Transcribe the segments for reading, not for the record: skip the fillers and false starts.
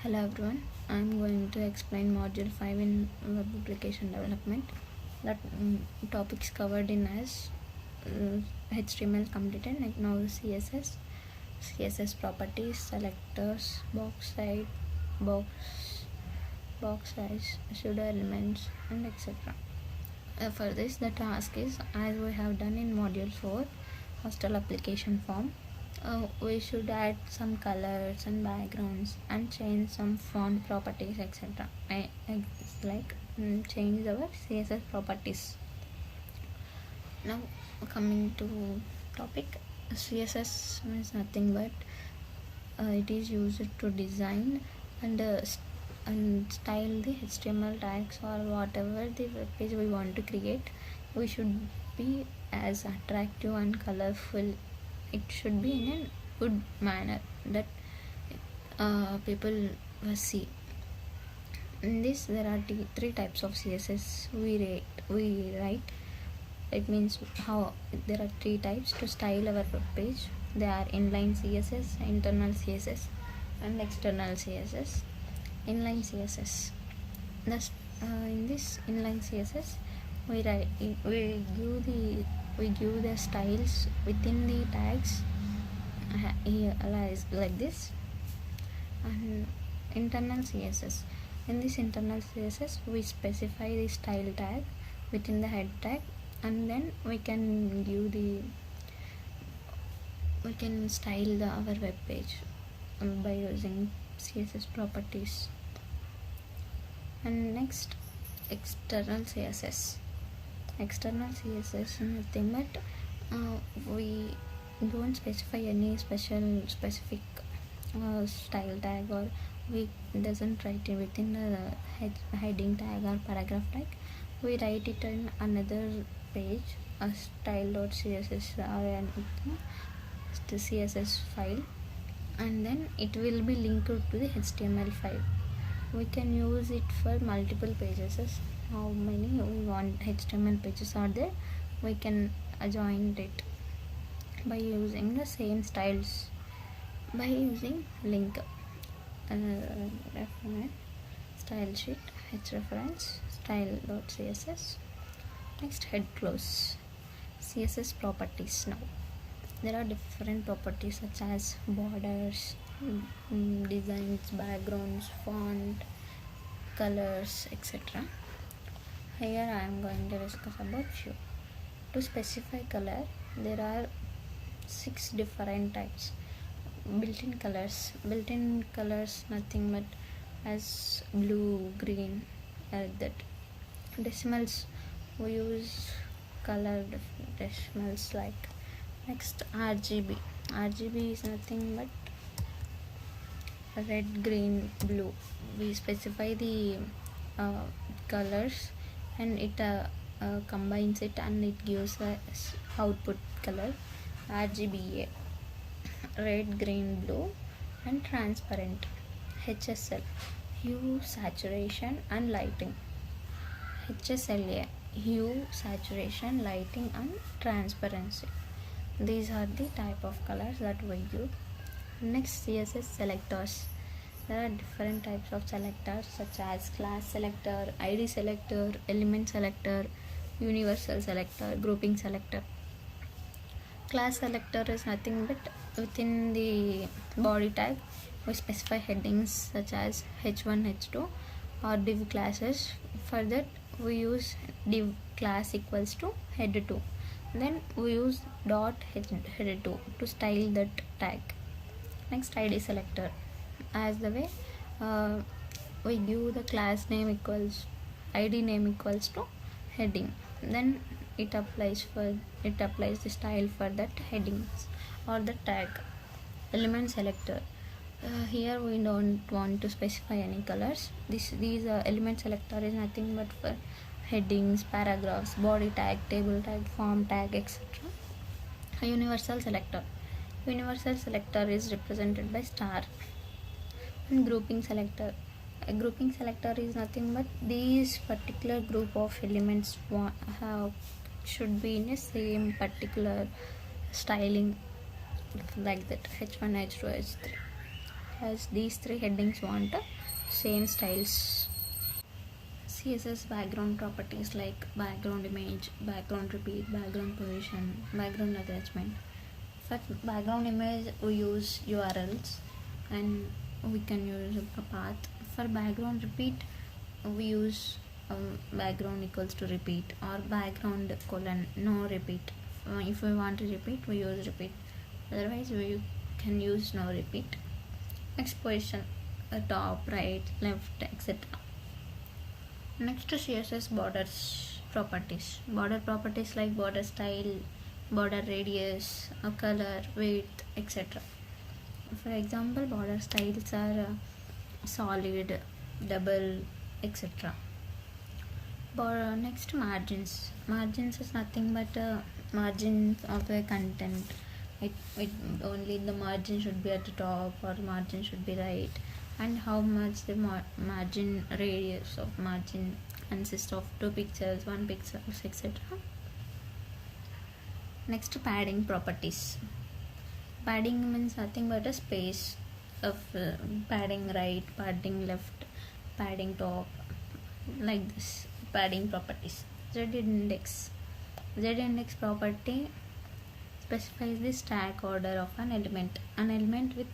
Hello everyone, I am going to explain module 5 in web application development. That topics covered in as HTML completed, like now CSS properties, selectors, box, box size, pseudo elements, and etc. For this, the task is as we have done in module 4, hostel application form. We should add some colors and backgrounds and change some font properties, etc. Change our CSS properties. Now coming to topic, CSS is nothing but it is used to design and style the HTML tags or whatever the web page we want to create. We should be as attractive and colorful. It should be in a good manner that people see. In this, there are three types of CSS we write. It means how there are three types to style our web page. They are inline CSS, internal CSS, and external CSS. Inline CSS. In this inline CSS, we give the styles within the tags like this. And internal CSS. In this internal CSS, we specify the style tag within the head tag, and then we can style our web page by using CSS properties. And next, external CSS. External CSS is nothing but we don't specify any specific style tag, or we doesn't write it within the heading tag or paragraph tag. We write it in another page, a style.css or an CSS file, and then it will be linked to the HTML file. We can use it for multiple pages. How many we want HTML pages are there, we can join it by using the same styles, by using link reference, style sheet, reference, style.css. Next, head close. CSS properties. Now there are different properties such as borders, designs, backgrounds, font, colors, etc. Here I am going to discuss about few. To specify color, there are 6 different types. Built-in colors nothing but as blue, green, like that. Decimals, we use colored decimals like. Next, RGB is nothing but red, green, blue. We specify the colors, and it combines it, and it gives us output color. RGBA, red, green, blue, and transparent. HSL, hue, saturation, and lighting. HSLA, hue, saturation, lighting, and transparency. These are the type of colors that we use. Next, CSS selectors. There are different types of selectors such as class selector, ID selector, element selector, universal selector, grouping selector. Class selector is nothing but within the body tag we specify headings such as h1, h2 or div classes. For that we use div class equals to head2. Then we use dot head2 to style that tag. Next, ID selector. As the way we give the class name equals ID name equals to heading, then it applies the style for that headings or the tag. Element selector. Here we don't want to specify any colors. These element selector is nothing but for headings, paragraphs, body tag, table tag, form tag, etc. Universal selector. Universal selector is represented by star. And grouping selector. A grouping selector is nothing but these particular group of elements should be in a same particular styling, like that, h1, h2, h3. has these three headings want same styles. CSS background properties like background image, background repeat, background position, background attachment. For background image we use URLs and we can use a path. For background repeat we use background equals to repeat or background colon no repeat. If we want to repeat we use repeat, otherwise we can use no repeat. Next position, top, right, left, etc. Next to CSS borders properties. Border properties like border style, border radius, color, width, etc. For example, border styles are solid, double, etc. Next, margins. Margins is nothing but margins of a content. It only the margin should be at the top or margin should be right, and how much the margin radius of margin consists of 2 pixels, 1 pixel, etc. Next, padding properties. Padding means nothing but a space of padding right, padding left, padding top, like this. Padding properties. Z index property specifies the stack order of an element. An element with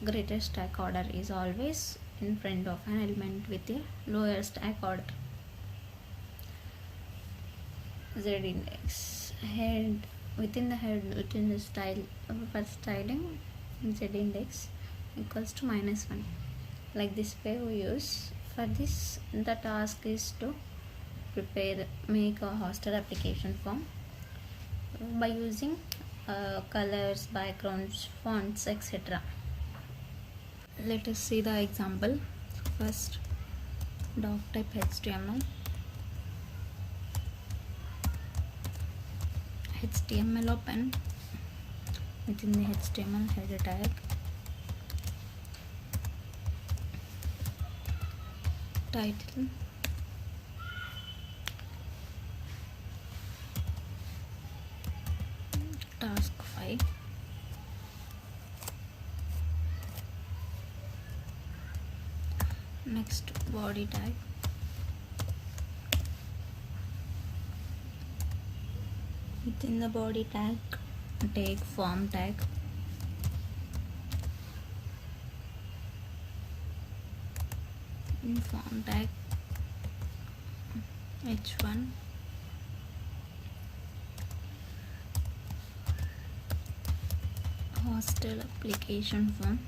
greater stack order is always in front of an element with a lower stack order. Z index. Head, within the style for styling, Z index equals to -1. Like this way we use. For this, the task is to make a hosted application form by using colors, backgrounds, fonts, etc. Let us see the example. First, doc type HTML. HTML open. Within the HTML header tag, title, task 5, next body tag, within the body tag take form tag, in form tag h1, hosted application form,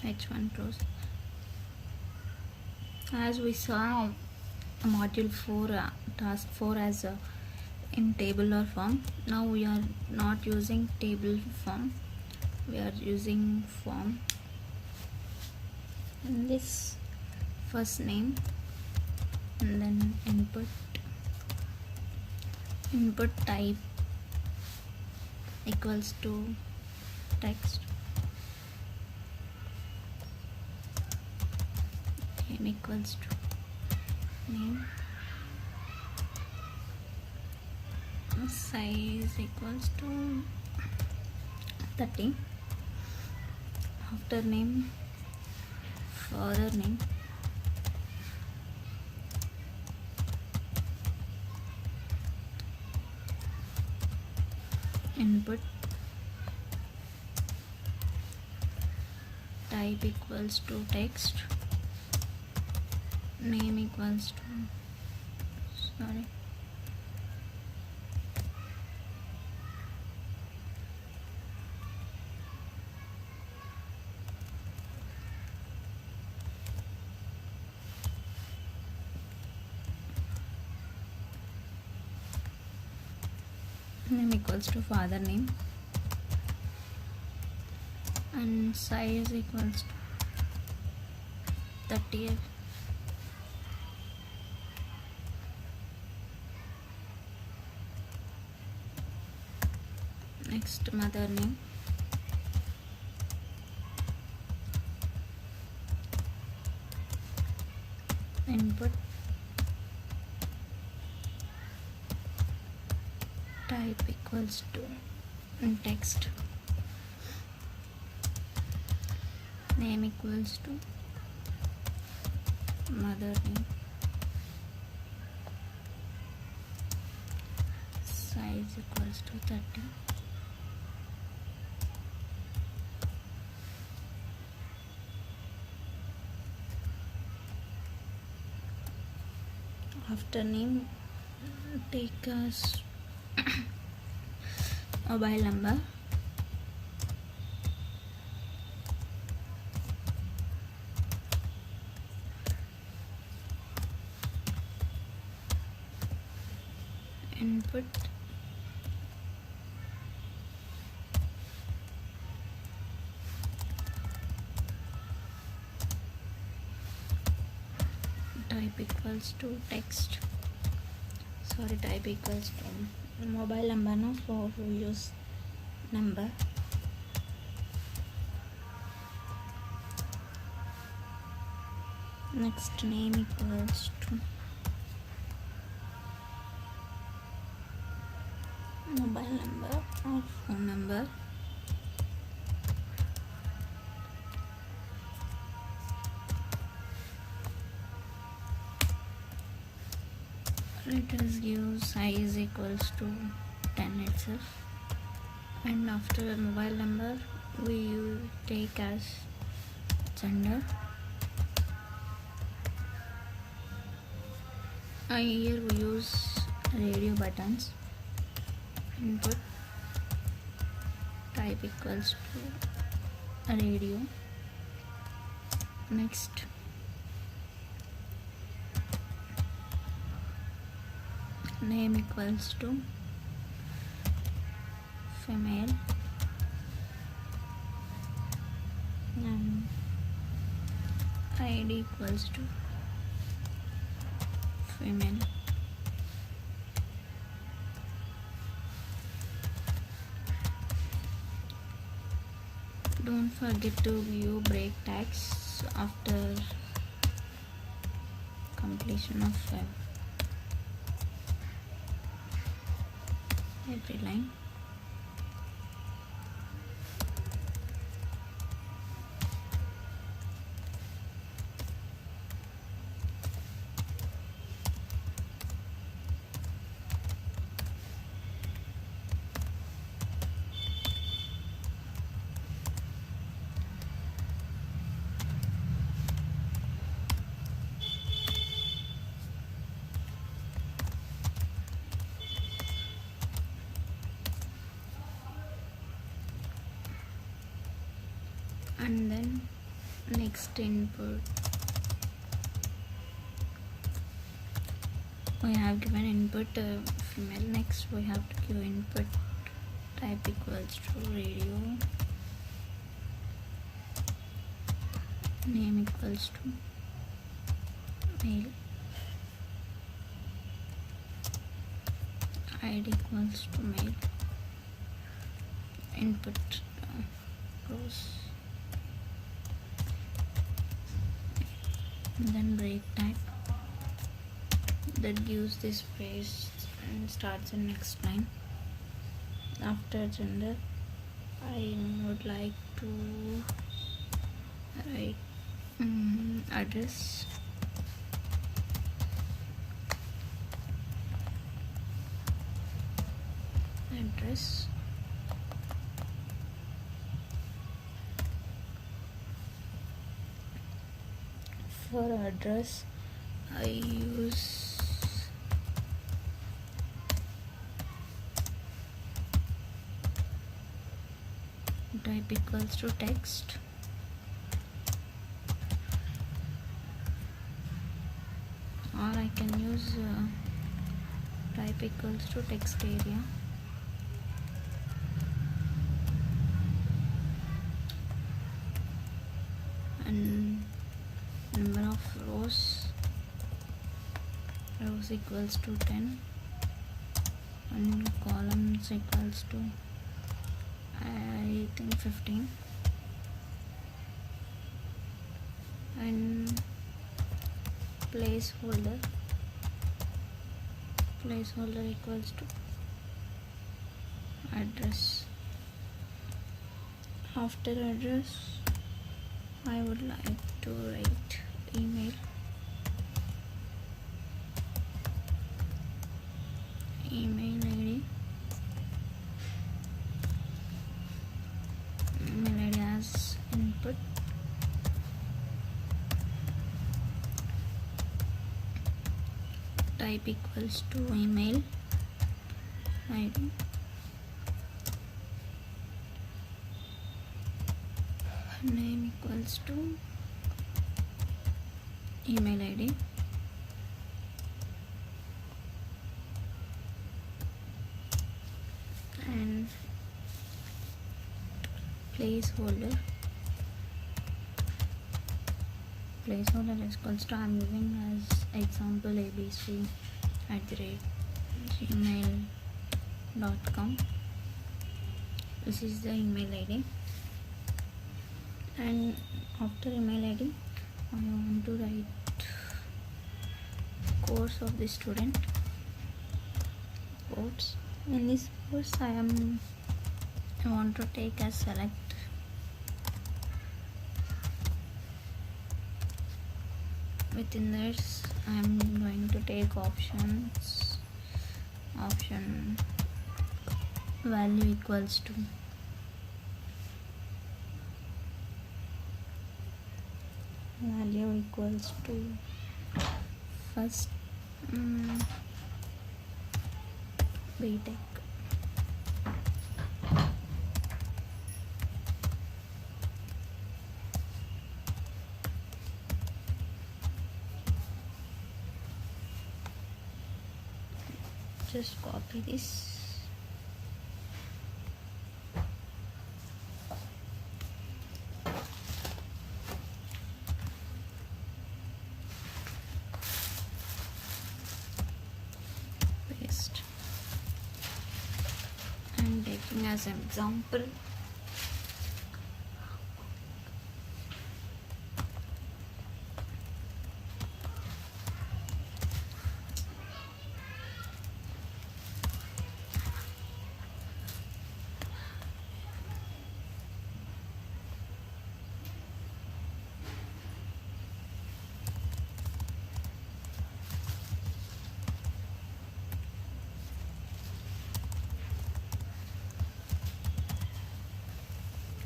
h1 close. As we saw module 4 task 4 as in table or form, now we are not using table form, we are using form. In this, first name and then input type equals to text, name equals to name, size equals to 30, after name, further name, input type equals to text, name equals to name equals to father name, and size equals to 30. Next, mother name, input type type equals to text, name equals to mother name, size equals to 30, after name take as mobile number, input type equals to text, type equals to mobile number, no, so we use number, next name equals to mobile number or phone number, let us give size equals to 10 itself, and after mobile number we take as gender. Here we use radio buttons, input type equals to radio, next name equals to female, and ID equals to female. Don't forget to view break tags after completion of every line. And then next input we have given input female, next we have to give input type equals to radio, name equals to male, ID equals to male, input rows, and then break tag that gives this space and starts the next line. After gender I would like to write address, for address I use type equals to text, or I can use type equals to text area, and number of rows equals to 10, and columns equals to I think 15, and placeholder equals to address. After address, I would like to write email. Email ID. Email ID as input. Type equals to email ID. Name equals to email ID. And placeholder is equals to, I'm giving as example abc@gmail.com. This is the email ID. And after email ID, I want to write course of the student. Course. In this course, I want to take as select. Within this, I am going to take option value equals to first BTech. Just copy this. Paste. I'm taking as an example.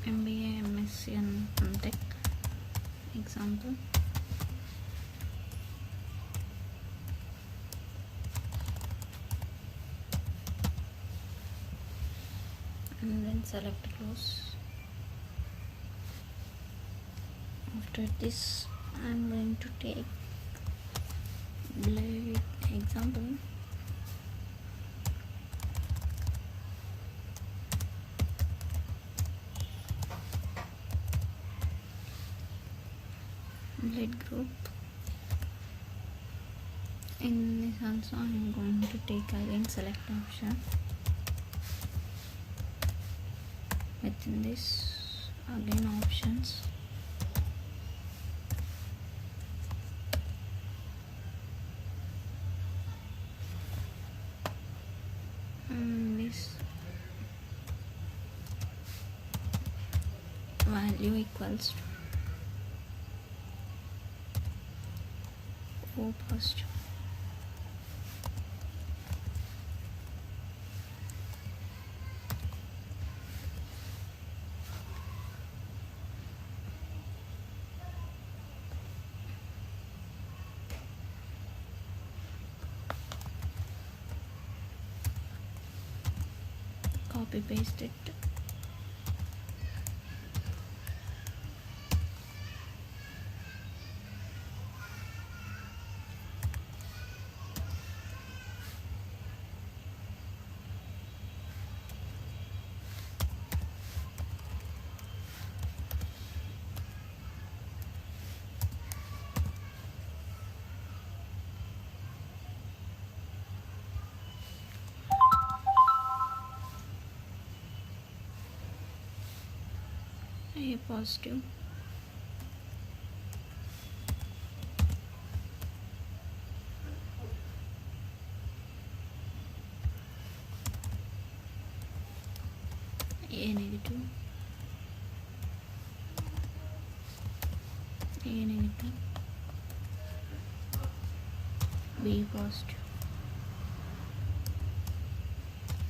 MBA, MSc and MTech example. And then select close. After this, I'm going to take blade example. Blade group. In this also, I am going to take again select option. Within this, again options. This value equals to post. Copy paste it. A positive. A negative, A negative, B positive,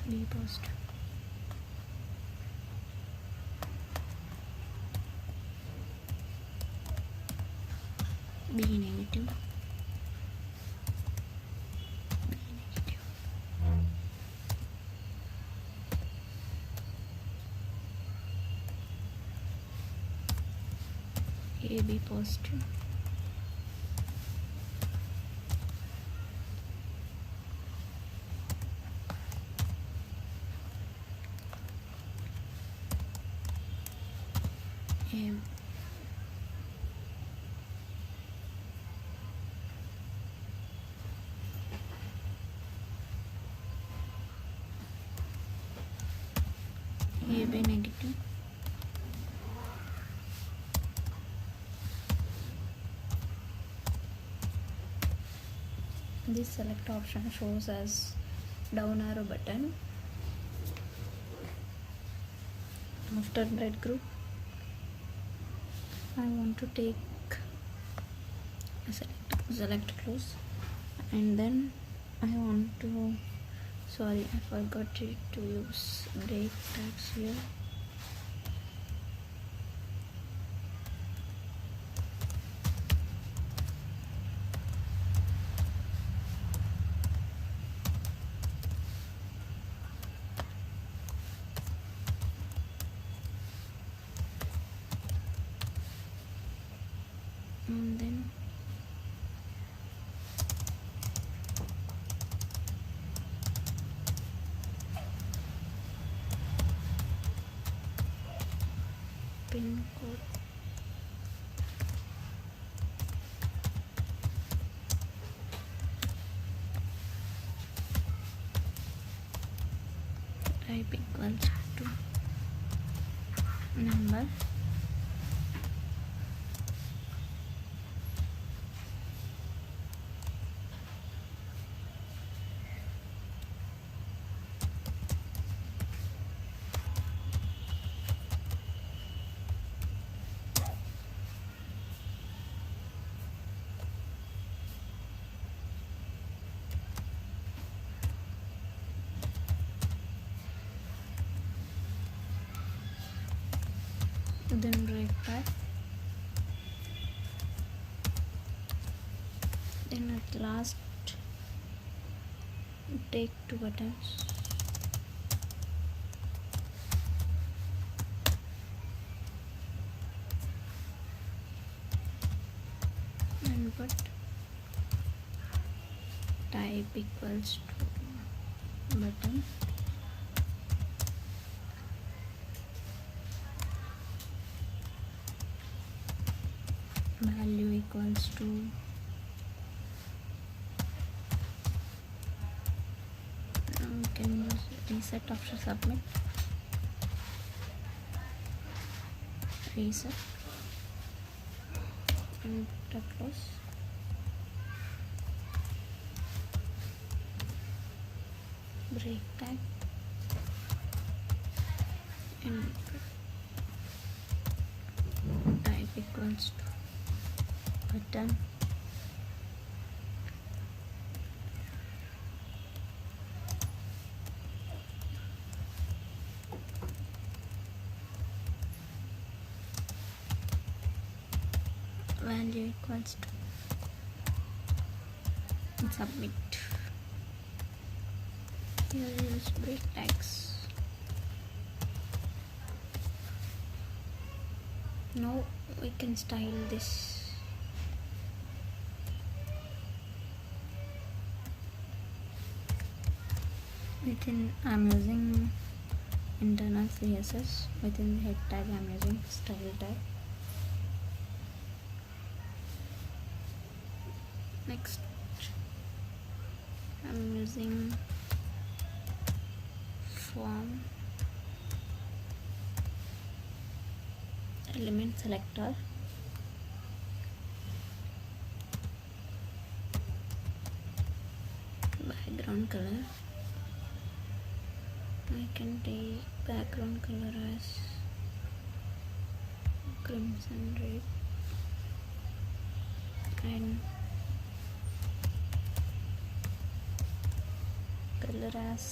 B positive, B negative, B negative, AB positive, A AB negative, this select option shows as down arrow button. After red group, I want to take select close, and then I want to, sorry, I forgot to use break tags here. And then pin code, type equals to number, then break back, then at last take two buttons, and put type equals to button, value equals to can use reset after submit, reset, and put a close, break tag, and type equals to button, value equals to, and submit. Here use break tags. Now we can style this. Within, I'm using internal CSS. Within the head tag, I'm using style tag. Next, I'm using form element selector, background color I can take background color as crimson red and color as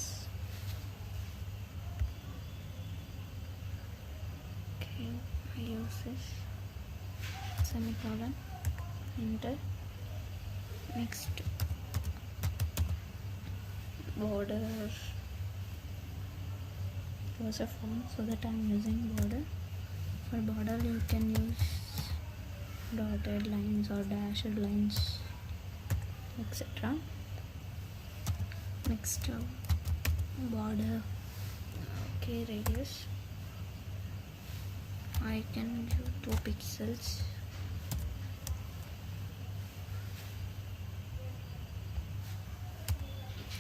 okay, I use this semicolon, enter. Next, border was a font, so that I am using border. For border you can use dotted lines or dashed lines, etc. Next, border, okay, radius I can give 2 pixels.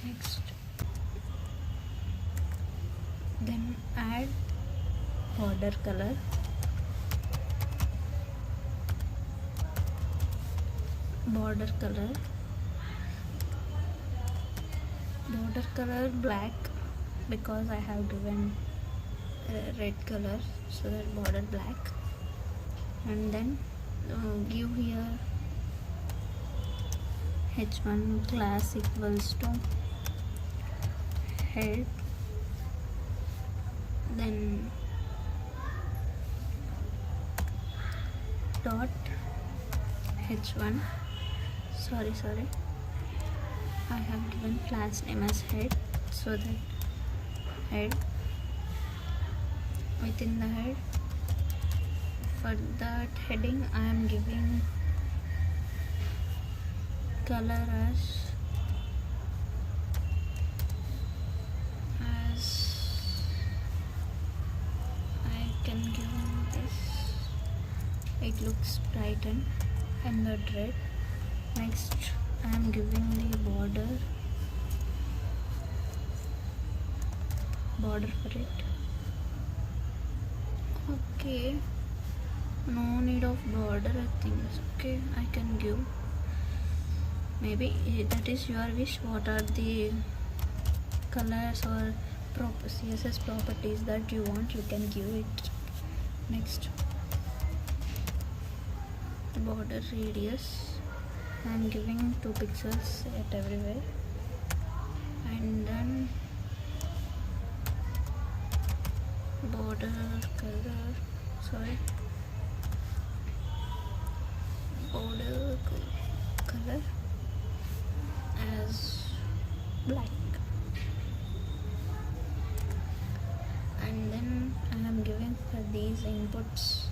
Next, then add border color. Border black, because I have given red color, so that border black. And then give here h1 class equals to head, then dot h1, sorry I have given class name as head, so that head, within the head, for that heading I am giving color as I can give this, it looks brightened and the red. Next, I am giving the border for it. Okay, no need of border, I think. Okay, I can give, maybe that is your wish. What are the colors or CSS properties that you want, you can give it. Next, the border radius I am giving 2 pixels at everywhere, and then border color as black, and then I am giving for these inputs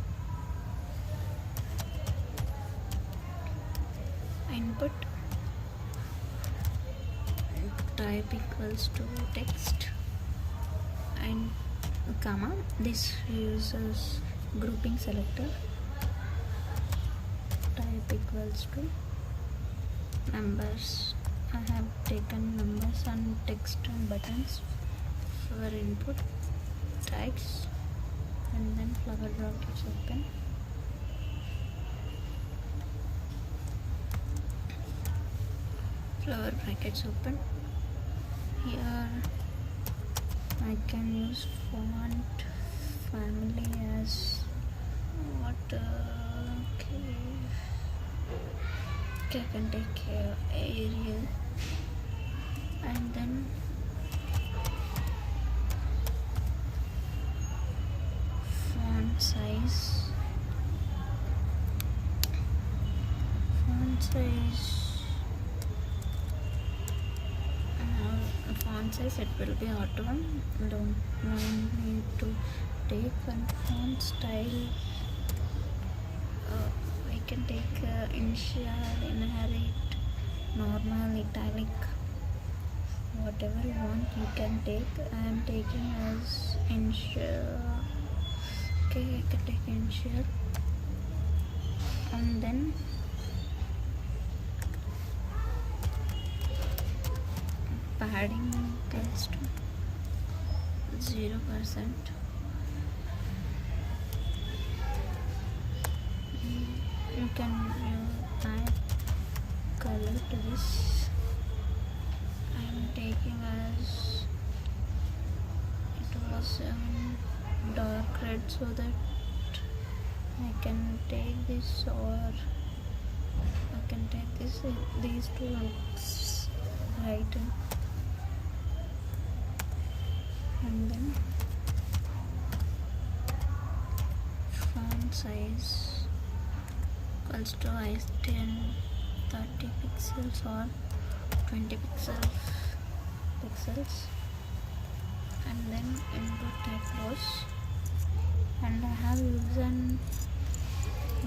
input type equals to text and comma, this uses grouping selector, type equals to numbers. I have taken numbers and text and buttons for input types, and then flower brackets open. Flower brackets open. Here I can use font family as what? Okay, I can take Arial, and then font size. Font size, it will be auto one. Don't need to take one. Font style, I can take initial, inherit, normal, italic, whatever you want you can take. I am taking as initial. Okay, I can take initial, and then padding equals to 0%. You can add color to this. I am taking as it was red so that I can take this, or I can take this. These two looks right, and then font size equals to I 30 pixels or 20 pixels, and then input type rows, and I have used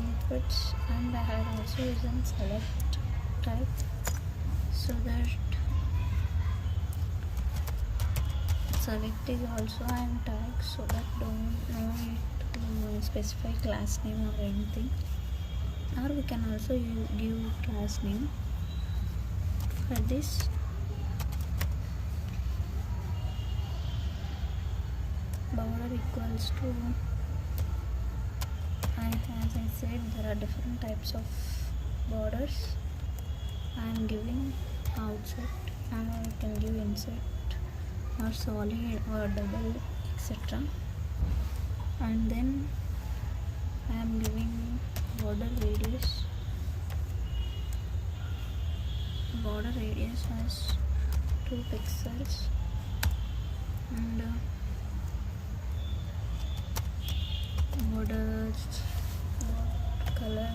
inputs, and I had also used select type so that select is also and tag, so that don't need to specify class name or anything, or we can also give class name for this. Border equals to, as I said, there are different types of borders. I am giving outside, and I can give inside or solid or double, etc. And then I am giving border radius. Border radius has 2 pixels, and borders color,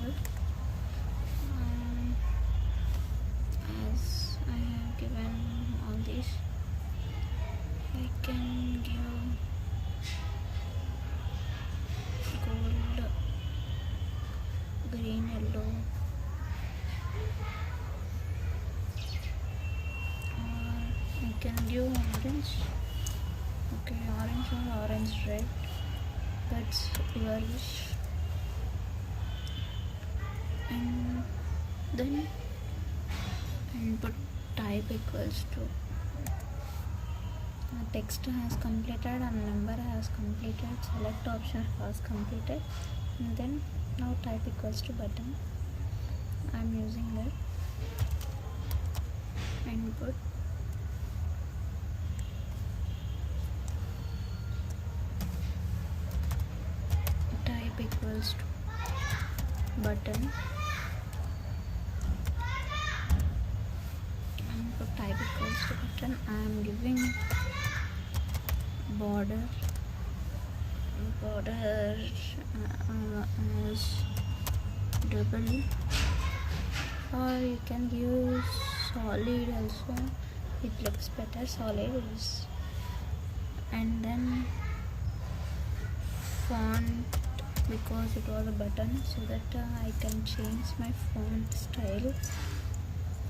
as I have given all these, I can give gold, green, yellow, or I can give orange. Okay, orange or orange red, that's your wish. And then input type equals to text has completed and number has completed, select option has completed, and then now type equals to button. I'm using that. Input type equals to button. Input type equals to button. I am giving border as double, or you can use solid also, it looks better, solid is. And then font, because it was a button, so that I can change my font style,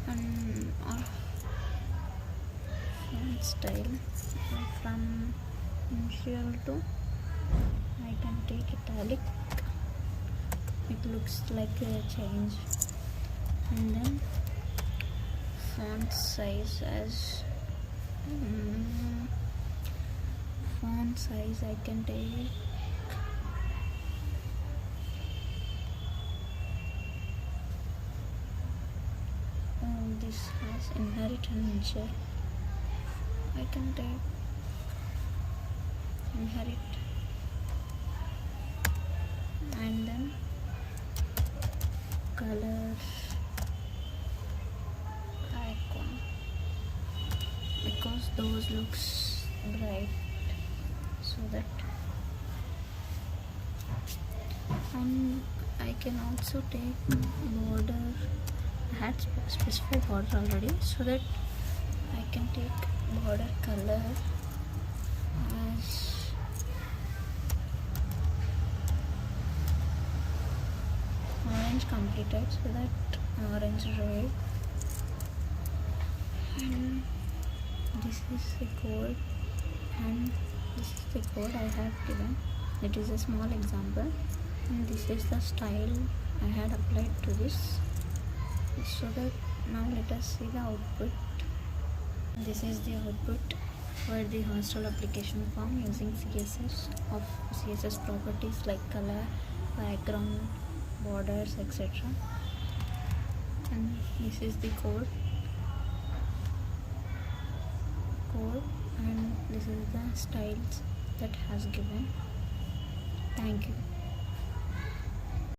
and or font style from initial to, I can take italic, it looks like a change. And then font size as font size I can take this has inherit and insert, I can take inherit, and then color icon, because those looks bright, so that. And I can also take border, I had specified border already, so that I can take border color as orange completed, so that orange red, and this is the code, and this is the code I have given. It is a small example, and this is the style I had applied to this, so that now let us see the output. This is the output for the hostel application form using CSS of CSS properties like color, background, borders, etc. And this is the code, and this is the styles that has given. Thank you.